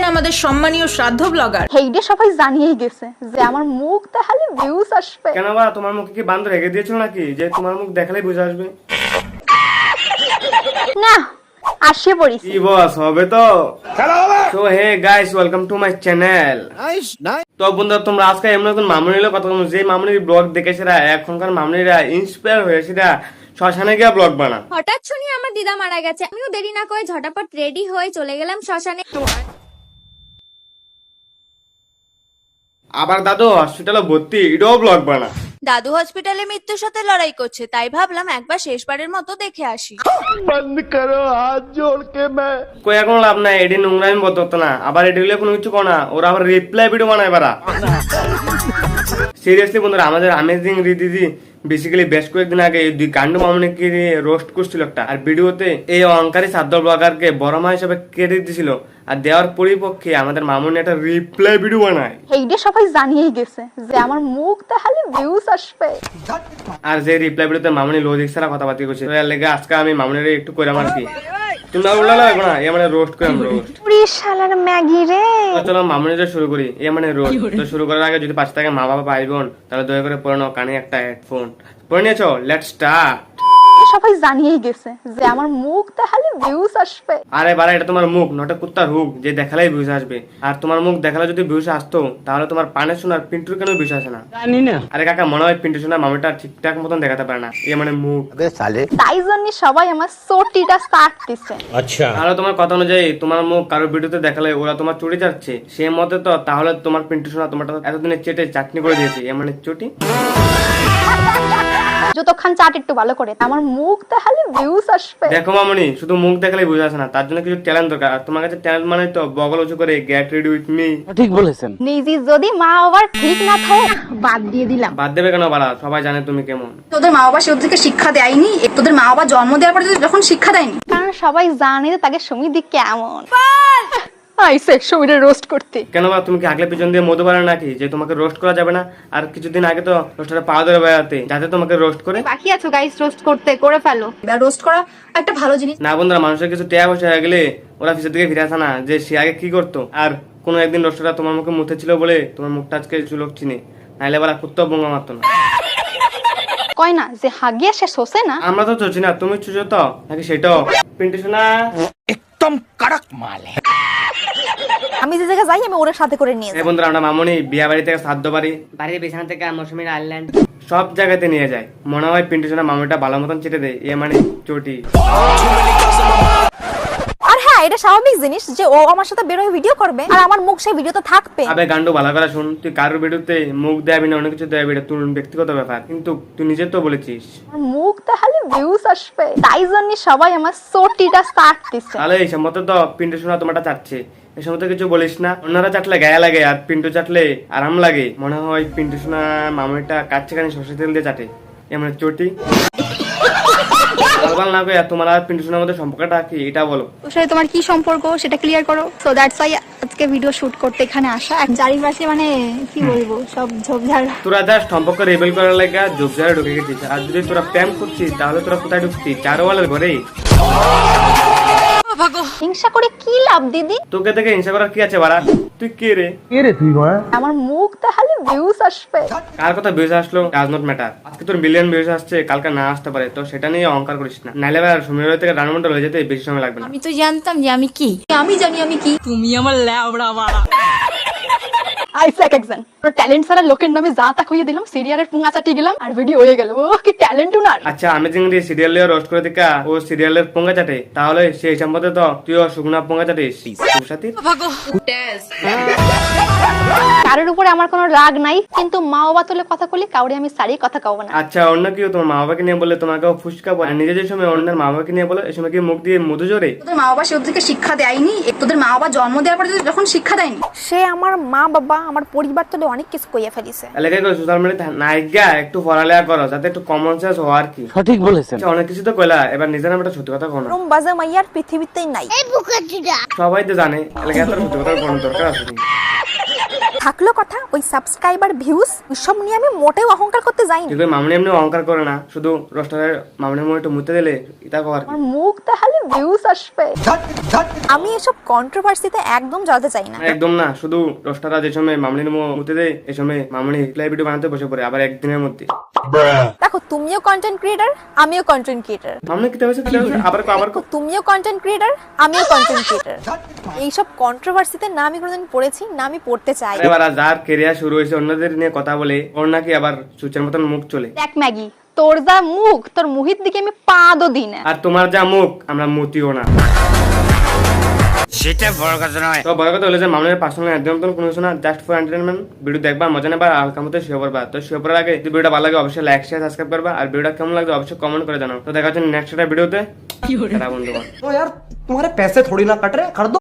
এসেছেন আমাদের সম্মানীয় শ্রাদ্ধ ব্লগার। হেইডে সবাই জানিয়েই গেছে যে আমার মুখ দেখালে ভিউজ আসবে। কেন বা তোমার মুখে কি বান্ধ রেখে দিয়েছিল নাকি যে তোমার মুখ দেখালেই বুঝে আসবে? না আসে পড়িস কি বস হবে তো? So hey guys, welcome to my channel. তো বন্ধুরা, তোমরা আজকে এমন একজন মামুনির কথা বলবো যে মামুনির ব্লগ দেখে সেরা এখনকার মামুনিরা ইন্সপায়ার হয়ে সেটা শ্মশানে গিয়ে ব্লগ বানা। হঠাৎ শুনি আমার দিদা মারা গেছে, আমিও দেরি না করে ঝটাপট রেডি হয়ে চলে গেলাম শ্মশানে। আবার দাদু হসপিটালে ভর্তি, এটাও ব্লগ বানা। দাদু হসপিটালে মৃত্যুর সাথে লড়াই করছে, তাই ভাবলাম একবার শেষবারের মতো দেখে আসি। কই এখন লাভ নাই, এটি নোংরামি বদতো না, আবার এটি হলে কোনো কিছু না, ওরা আবার রিপ্লাই ভিডিও বানায় বারা। সিরিয়াসলি বন্ধুরা, আমাদের আমেজিং দিদি বেসিক্যালি বেশ কয়েকদিন আগে এই দুই গান্ডু মামুনিকে রোস্ট করছিল একটা, আর ভিডিওতে এই অহংকারী সাধ্য ব্লগারকে বড় মা হিসেবে ক্রেডিট দিছিল, আর দেওয়ার পরিপক্ষে আমাদের মামুনি একটা রিপ্লাই ভিডিও বানায়। হেইডে সবাই জানিয়েই গেছে যে আমার মুখ দেখালে ভিউজ আসবে। আর যে রিপ্লাই ভিডিওতে মামুনি লজিক ছাড়া কথাবার্তা করছে, তো এর লেগে আজকে আমি মামুনির একটু কইরাম আর কি। তোমরা উল্লা লাগবে না, এ মানে রোস্ট করাম রোস্ট। পুরি শালার ম্যাগি রে। তো চলো মামুনিটা শুরু করি। এ মানে রোস্ট। তো শুরু করার আগে যদি পাশে থাকে মা বাবা ভাই বোন, তাহলে দয়া করে পরে নাও কানে একটা হেডফোন। পরে নিয়েছো, লেটস স্টার্ট। সবাই জানিয়েই গেছে যে আমার মুখ দেখালে ভিউজ আসবে। আরে বাড়া, এটা তোমার মুখ, নটা কুত্তার হুক, যে দেখালেই ভিউজ আসবে। আর তোমার মুখ দেখালে যদি ভিউজ আসতো, তাহলে তোমার পানে শোনার পিন্টুর কেন ভিউজ আসে না? জানি না। আরে কাকা, মনে হয় পিন্টু শোনা মামিটা ঠিকঠাক মতন দেখাতে পারে না, এ মানে মুখ। তাই জন্য সবাই আমার চটিটা স্টার্ট দিছে। আচ্ছা, তাহলে তোমার কথা অনুযায়ী তোমার মুখ কারো ভিডিওতে দেখালে ওরা তোমার চুরি যাচ্ছে, সে মতে তো তাহলে তোমার পিন্টু শোনা তোমারটা এতদিনের চেটে চাটনি করে দিয়েছে, এ মানে চুটি। যতক্ষণ চাট একটু ভালো করে, আমার মুখ দেখালে ভিউজ আসবে। দেখো মামনি, শুধু মুখ দেখালে বুঝে আসে না, তার জন্য কিছু ট্যালেন্ট দরকার। আর তোমার কাছে ট্যালেন্ট মানে তো বগল উঁচু করে গেট রেডি উইথ মি। ঠিক বলেছেন। নিজে যদি মা বাবার ঠিক না থাকে, বাদ দিয়ে দিলাম। বাদ দেবে কেন বাড়া, সবাই জানে তুমি কেমন। তোদের মা বাবা সে ওদেরকে শিক্ষা দেয়নি, তোদের মা বাবা জন্ম দেওয়ার পরে যখন শিক্ষা দেয়নি, কারণ সবাই জানে যে তাকে সুমিদি কেমন। আইসে সুমিরে রোস্ট করতে। কেন বা তুমি কি আগলে পিছন দিয়ে মধু বাড়ে নাকি যে তোমাকে রোস্ট করা যাবে না? আর কিছুদিন আগে তো রোস্টারে পা ধরে বেড়াতে যাতে তোমাকে রোস্ট করে। বাকি আছো গাইস রোস্ট করতে, করে ফেলো। রোস্ট করা একটা ভালো জিনিস না বন্ধুরা, মানুষের কিছু টেয়া বসে হয়ে গেলে ওরা পিছের দিকে ফিরে আসে না যে সে আগে কি করতো। আর কোনো একদিন রোস্টারটা তোমার মুখে মুথে ছিল বলে তোমার মুখটা আজকে চুলক চিনে, নাইলে বারা কুত্তা বোঙ্গা মারতো না। কয় না যে হাগিয়া সে শোষে না। আমরা তো চলছি না, তুমি চুজো তো নাকি সেটাও? পিন্টু শোনা একদম কড়ক মাল। আমি যে জায়গায় যাই আমি ওর সাথে করে নিয়ে এই বন্ধুরা, আমরা মামুনি বিয়া বাড়ি থেকে শ্রাদ্ধ বাড়ি, বাড়ির বিছানা থেকে মৌসুমীর আইল্যান্ড সব জায়গাতে নিয়ে যায়। মনে হয় পিন্টু শোনা মামুনিটা ভালো মতন চেটে দেয়, এ মানে চটি। আর হ্যাঁ, এটা স্বাভাবিক জিনিস যে ও আমার সাথে বের হয়ে ভিডিও করবে আর আমার মুখ সেই ভিডিওতে থাকবে। আবে গান্ডু, ভালো করে শুন, তুই কারোর ভিডিওতে মুখ দেয়াবি না, অনেক কিছু দেয়াবি, এটা তোর ব্যক্তিগত ব্যাপার, কিন্তু তুই নিজে তো বলেছিস আমার মুখ দেখালে ভিউজ আসবে। তাই জন্য সবাই আমার চটিটা স্টার্ট দিছে। তাহলে এই সম্মত তো পিন্টু শোনা তোমারটা চাচ্ছে, এই সময় কিছু বলিস না। অন্যরা চাটলে গায়ে লাগে আর পিন্টু চাটলে আরাম লাগে। মনে হয় পিন্টু শোনা মামুনিটা কাচ্ছে কানে সরষে তেল দিয়ে চাটে, এমন চটি। না কই তোমার আর পিন্টু শোনার মধ্যে সম্পর্কটা কি এটা বলো। ওর সাথে তোমার কি সম্পর্ক সেটা ক্লিয়ার করো। সো দ্যাটস ওয়াই আজকে ভিডিও শুট করতে এখানে আসা। চারিপাশে মানে কি বলবো, সব ঝোপঝাড়। তোরা জাস্ট সম্পর্ক রেবেল করার লাগা ঝোপঝাড়ে ঢুকে গেছিস। আর যদি তোরা প্রেম করছিস তাহলে তোরা কোথায় ঢুকছিস? চারওয়ালের ঘরে। হিংসা করে কি লাভ দিদি? তোকে থেকে হিংসা করার কি আছে বাড়া? তুই কে রে? আমার মুখ দেখালে ভিউজ আসবে। কার কথা ভিউজ আসলো ডাজ নট ম্যাটার। আজকে তোর বিলিয়ন ভিউজ আসছে, কালকে না আসতে পারে, তো সেটা নিয়ে অহংকার করিস না। নাইলে ভাই সমীর থেকে ডায়মন্ড হয়ে যেতে বেশি সময় লাগবে না। আমি তো জানতাম যে আমি কি। আমি জানি আমি কি। তুমি আমার ল্যাবড়া মারা। আইসে এক একজন ট্যালেন্ট সারা লোকের নামে যা তা কইয়ে দিলাম, সিরিয়ালের পুঙ্গা চাটি গেলাম আর ভিডিও হয়ে গেল। ও কি ট্যালেন্ট উনার। আচ্ছা, আমি যদি সিরিয়াল রোস্ট করে দেখা ও সিরিয়ালের পোঙ্গা চাটে, তাহলে সেই সম্বন্ধে তো তুইও শুকনা পোঙ্গা চাটিস। কারোর উপরে আমার কোনো রাগ নাই, কিন্তু মা বাবা তুলে কথা বলি কাউরে আমি সারি কথা কব না। আচ্ছা, অন্য কেউ তোমার মা বাবাকে নিয়ে বলে তোমাকেও ফুসকা বলে, নিজে যে সময় অন্যের মা বাবাকে নিয়ে বলো, এই সময় কি মুখ দিয়ে মধু জোরে? তোদের মা বাবা সে ওদেরকে শিক্ষা দেয়নি, তোদের মা বাবা জন্ম দেওয়ার পরে যখন শিক্ষা দেয়নি, সে আমার মা বাবা আমার পরিবার তো অনেক কিছু কইয়া ফেলিছে। এলাকায় সোশ্যাল মিডিয়াতে নাইগা একটু পড়ালেখা করো যাতে একটু কমন সেন্স হয় আর কি। সঠিক বলেছেন। আচ্ছা, অনেক কিছু তো কইলা, এবার নিজের নামটা সত্যি কথা কও না। রুম বাজে মাইয়ার পৃথিবীতেই নাই। সবাই তো জানে, এলাকায় তোর সত্যি কথা কোনো দরকার আছে? থাকলো কথা ওই সাবস্ক্রাইবার ভিউজ সব নিয়ে আমি মোটেও অহংকার করতে যাইনি। ঠিক আছে, মামনি এমনি অহংকার করে না, শুধু রোস্টারের মামনির মুখে একটু মুতে দিলে এটা কর। আমার মুখ তাহলে ভিউজ আসবে। আমি এসব কন্ট্রোভার্সিতে একদম জড়াতে চাই না। একদম না, শুধু রোস্টাররা যে সময় মামনির মুখ মুতে দেয় এই সময় মামনি রিপ্লাই ভিডিও বানাতে বসে পড়ে, আবার একদিনের মধ্যে। দেখো তুমিও কন্টেন্ট ক্রিয়েটার, আমিও কন্টেন্ট ক্রিয়েটার। মামনি কি হয়েছে আবার তুমিও কন্টেন্ট ক্রিয়েটার, আমিও কন্টেন্ট ক্রিয়েটার। এইসব কন্ট্রোভার্সিতে না আমি কোনোদিন পড়েছি, না আমি পড়তে চাই। এবার যার কেরিয়ার শুরু হয়েছে অন্যদের নিয়ে কথা বলে, ওর নাকি আবার সুচের মতন মুখ চলে। দেখ ম্যাগি, তোর যা মুখ, তোর মুহিত দিকে আমি পাদও দিই না। আর তোমার যা মুখ আমরা মতিও না। সেটা বড় কথা নয়। তো বড় কথা হলো যে মামলার পার্সোনাল একদম কোনো কিছু না, জাস্ট ফর এন্টারটেনমেন্ট। ভিডিও দেখবা, মজা নেবা, হালকা মতো শুয়ে পড়বা। তো শুয়ে পড়ার আগে যদি ভিডিওটা ভালো লাগে অবশ্যই লাইক শেয়ার সাবস্ক্রাইব করবা, আর ভিডিওটা কেমন লাগবে অবশ্যই কমেন্ট করে জানাও। তো দেখা হচ্ছে নেক্সট একটা ভিডিওতে। বন্ধুগণ तो यार तुम्हारे पैसे थोड़ी ना कट रहे, कर दो।